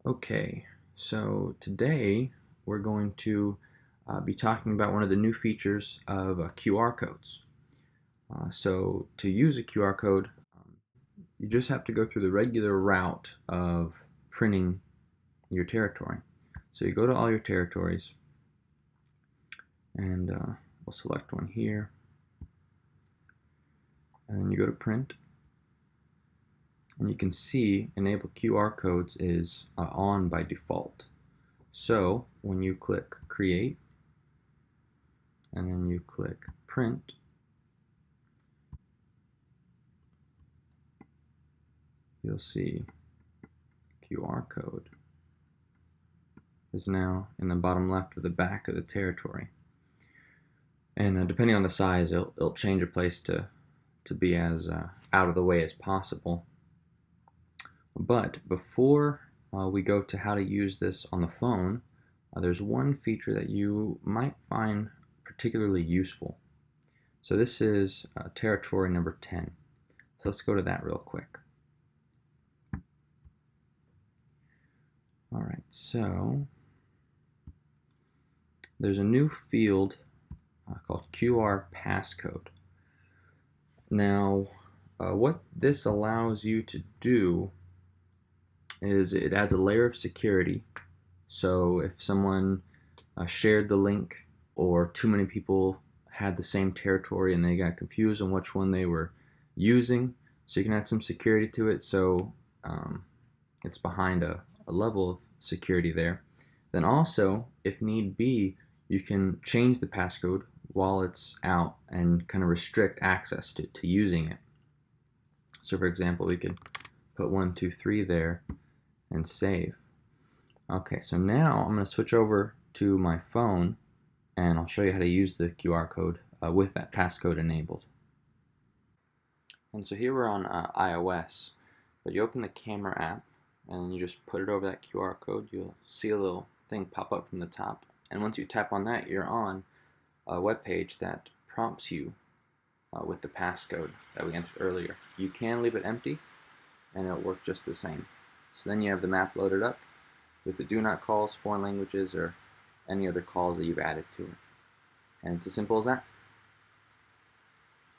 Okay, so today we're going to be talking about one of the new features of QR codes. So to use a QR code, you just have to go through the regular route of printing your territory. So you go to all your territories, and we'll select one here, and then you go to print, and you can see enable QR codes is on by default. So when you click create, and then you click print, you'll see QR code is now in the bottom left of the back of the territory. And depending on the size, it'll change a place to be as out of the way as possible. But before we go to how to use this on the phone, there's one feature that you might find particularly useful. So this is territory number 10. So let's go to that real quick. All right, so there's a new field called QR passcode. Now, what this allows you to do is it adds a layer of security. So if someone shared the link, or too many people had the same territory and they got confused on which one they were using, so you can add some security to it, so it's behind a level of security there. Then also, if need be, you can change the passcode while it's out and kind of restrict access to using it. So for example, we could put 1, 2, 3 there and save. Okay, so now I'm going to switch over to my phone and I'll show you how to use the QR code with that passcode enabled. And so here we're on iOS, but you open the camera app and you just put it over that QR code. You'll see a little thing pop up from the top, and once you tap on that, you're on a web page that prompts you with the passcode that we entered earlier. You can leave it empty and it'll work just the same. So then you have the map loaded up with the do not calls, foreign languages, or any other calls that you've added to it. And it's as simple as that.